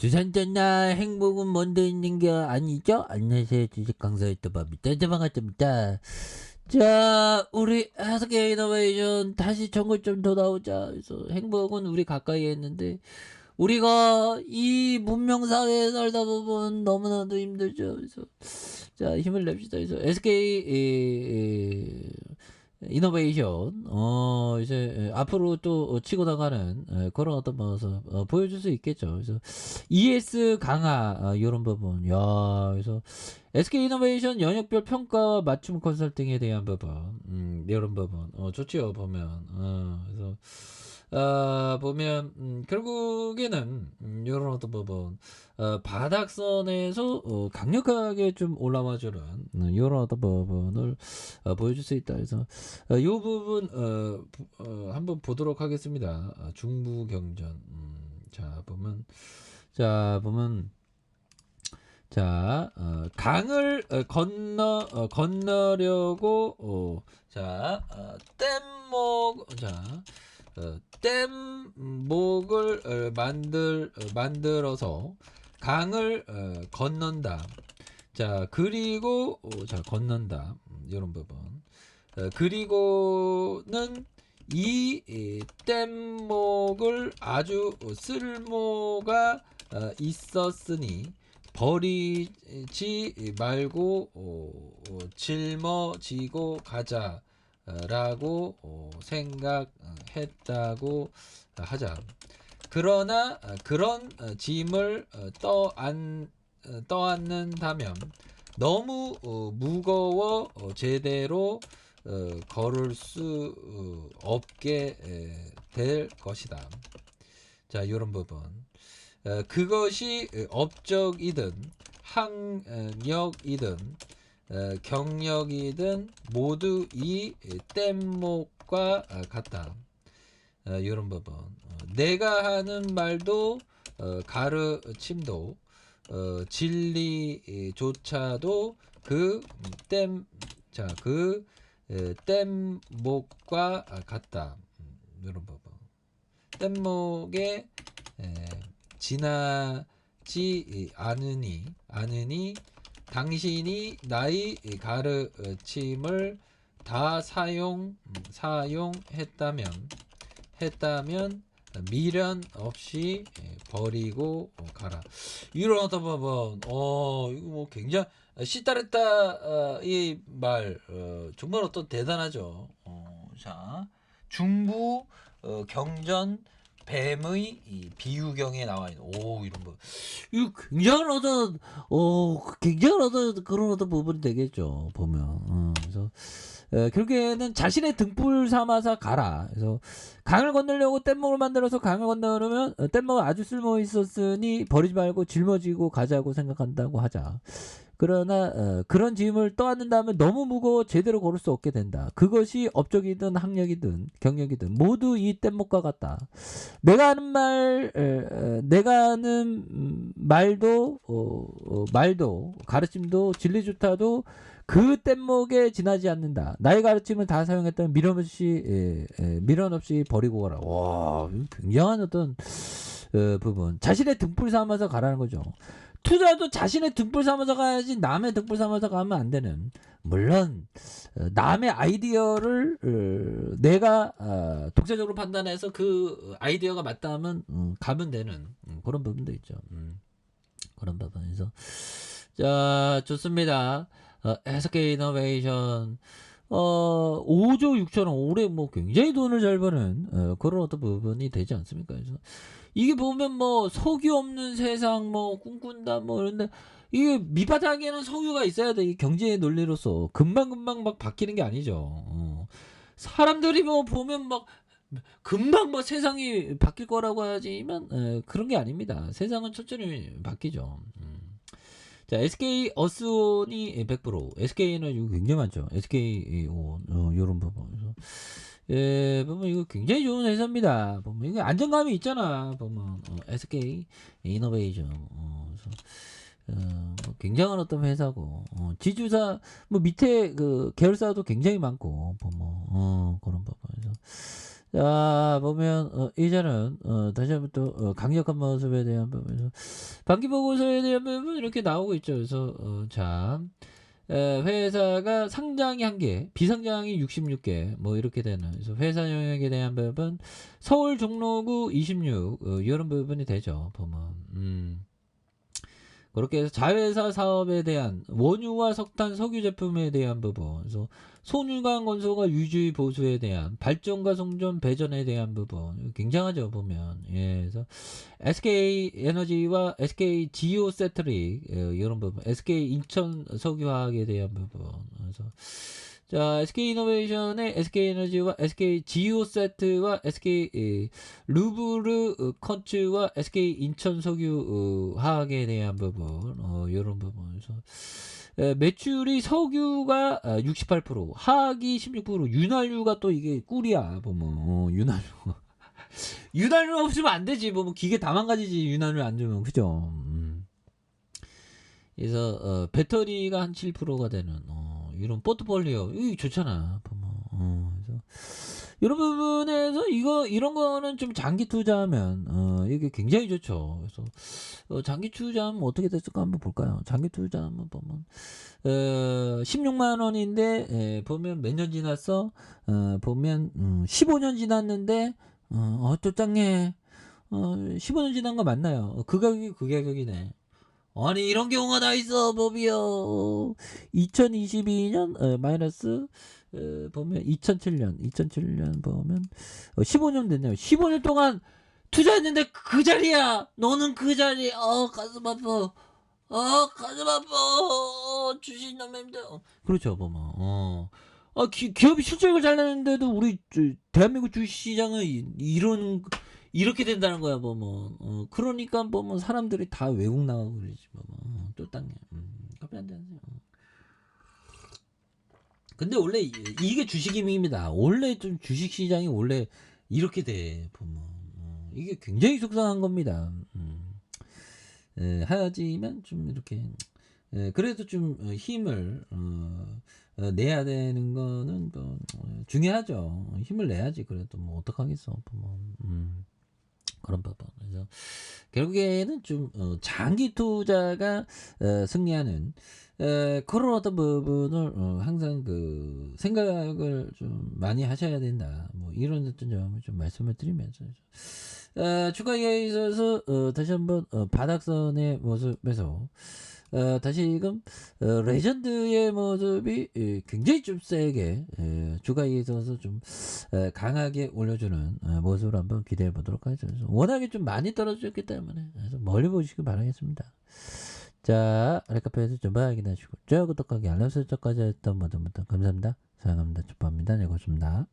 두산전나 행복은 먼저 있는 게 아니죠? 안녕하세요. 주식 강사의 또밥입니다. 반갑습니다. 자, 우리 해석의 이노베이션 다시 정글점 더 나오자. 그래서 행복은 우리 가까이 했는데 우리가 이 문명사회에 살다 보면 너무나도 힘들죠. 그래서 자, 힘을 냅시다. 그래서 SK 이노베이션 이제 앞으로 또 치고 나가는 그런 어떤 모습 보여줄 수 있겠죠. 그래서 ES 강화 이런 부분, 야, 그래서 SK 이노베이션 영역별 평가 맞춤 컨설팅에 대한 부분, 이런 부분 좋지요 보면. 그래서 보면 결국에는 이런 어떤 부분 바닥선에서 강력하게 좀 올라와주는 이런 어떤 부분을 보여줄 수 있다. 그래서 이 부분 한번 보도록 하겠습니다. 중부 경전. 자 보면 강을 건너려고 댐목을 만들어서 강을 건넌다. 자 그리고 건넌다. 이런 부분. 그리고는 이 뗏목을 아주 쓸모가 있었으니 버리지 말고 짊어지고 가자라고 생각했다고 하자. 그러나 그런 짐을 떠안는다면 너무 무거워 제대로 걸을 수 없게 될 것이다. 자, 이런 부분. 그것이 업적이든 항력이든 경력이든 모두 이 뗏목과 같다. 이런 부분. 내가 하는 말도 가르침도 진리조차도 그 뗏목과 같다. 이런 부분. 뗏목에 지나지 않으니 당신이 나의 가르침을 다 사용했다면 미련 없이 버리고 가라. 이런 어떤 부분, 이거 뭐 굉장히 시타레타 이 말 정말 어떤 대단하죠. 자 중부 경전 뱀의 이 비유경에 나와 있는 이런 부 이거 굉장한 어떤 그런 어떤 부분이 되겠죠 보면. 그래서 결국에는 자신의 등불 삼아서 가라. 그래서 강을 건너려고 뗏목을 만들어서 강을 건너려면 뗏목은 아주 쓸모 있었으니 버리지 말고 짊어지고 가자고 생각한다고 하자. 그러나 그런 짐을 떠안는다면 너무 무거워 제대로 걸을 수 없게 된다. 그것이 업적이든 학력이든 경력이든 모두 이 뗏목과 같다. 내가 하는 말도 가르침도 진리조차도 그 뗏목에 지나지 않는다. 나의 가르침을 다 사용했다면 미련 없이 버리고 가라. 와, 굉장한 어떤 부분. 자신의 등불 삼아서 가라는 거죠. 투자도 자신의 등불 삼아서 가야지 남의 등불 삼아서 가면 안 되는. 물론 남의 아이디어를 내가 독자적으로 판단해서 그 아이디어가 맞다면 가면 되는 그런 부분도 있죠. 그런 부분에서 자 좋습니다. SK 이노베이션 5조 6천원 올해 뭐 굉장히 돈을 잘 버는 그런 어떤 부분이 되지 않습니까? 그래서 이게 보면 뭐 석유 없는 세상 뭐 꿈꾼다 뭐 이런데 이게 밑바닥에는 석유가 있어야 돼. 이 경제의 논리로서 금방금방 막 바뀌는 게 아니죠. 사람들이 뭐 보면 막 금방 뭐 세상이 바뀔 거라고 하지만 그런 게 아닙니다. 세상은 천천히 바뀌죠. 자, SK 어스온이 100%, SK는 이거 굉장히 많죠. SK 요런 부분. 보면 이거 굉장히 좋은 회사입니다. 보면 이거 안정감이 있잖아. 보면 SK 이노베이션. 뭐 굉장한 어떤 회사고 지주사 뭐 밑에 그 계열사도 굉장히 많고 보면 그런 부분에서 자, 보면, 이제는, 다시 한번 또, 강력한 모습에 대한 부분에서, 반기 보고서에 대한 부분 이렇게 나오고 있죠. 그래서, 자, 회사가 상장이 1개, 비상장이 66개, 뭐 이렇게 되는. 그래서 회사 영역에 대한 부분, 서울 종로구 26, 이런 부분이 되죠. 보면, 그렇게 해서 자회사 사업에 대한 원유와 석탄, 석유 제품에 대한 부분, 그래서 손유관 건설과 유지 보수에 대한 발전과 송전 배전에 대한 부분 굉장하죠 보면. 예, 그래서 SK 에너지와 SK 지오세트릭 이런 부분, SK 인천 석유화학에 대한 부분. 그래서 자, SK 이노베이션의 SK 에너지와 SK 지오세트와 SK 루브르 컨츠와 SK 인천 석유 화학에 대한 부분, 이런 부분에서 매출이 석유가 68%, 화학이 16%, 윤활유가 또 이게 꿀이야 보면. 윤활유. 윤활유 없으면 안 되지. 뭐 기계 다 망가지지. 윤활유 안 주면. 그죠? 그래서 배터리가 한 7%가 되는 이런 포트폴리오 이거 좋잖아. 그래서 이런 부분에서 이런 거는 좀 장기 투자하면 이게 굉장히 좋죠. 그래서 장기 투자하면 어떻게 됐을까 한번 볼까요? 장기 투자하면 보면 16만 원인데 보면 몇 년 지났어? 보면 15년 지났는데 또 짱해. 15년 지난 거 맞나요? 그 가격이 그 가격이네. 아니 이런 경우가 다 있어 법이요. 2022년 마이너스 보면 2007년 보면 15년 됐네요. 15년 동안 투자했는데 그 자리야. 너는 그 자리. 가슴 아파. 가슴 아파. 주식 너무 힘들어. 그렇죠 보면. 기업이 실적을 잘 내는데도 우리 대한민국 주식시장은 이렇게 된다는 거야 보면. 그러니까 보면 사람들이 다 외국 나가고 그러지 보면. 또 땅에 커피 한잔 하세요. 근데 원래 이게 주식임입니다. 원래 좀 주식시장이 원래 이렇게 돼 보면. 이게 굉장히 속상한 겁니다. 하지만 좀 이렇게 그래도 좀 힘을 내야 되는 거는 또 중요하죠. 힘을 내야지. 그래도 뭐 어떡하겠어 보면. 그런 부분. 그래서 결국에는 좀 장기 투자가 승리하는 그런 어떤 부분을 항상 그 생각을 좀 많이 하셔야 된다. 뭐 이런 어떤 점을 좀 말씀을 드리면서 주가에 있어서 다시 한번 바닥선의 모습에서 다시금 레전드의 모습이 굉장히 좀 세게 주가에 있어서 좀 강하게 올려주는 모습을 한번 기대해 보도록 하죠. 워낙에 좀 많이 떨어졌기 때문에 그래서 멀리 보시기 바라겠습니다. 자, 레카페에서 좀 확인하시고 좋아요, 구독하기, 알람 설정까지 했던 모든 분들 감사합니다. 사랑합니다. 축복합니다. 네, 고맙습니다.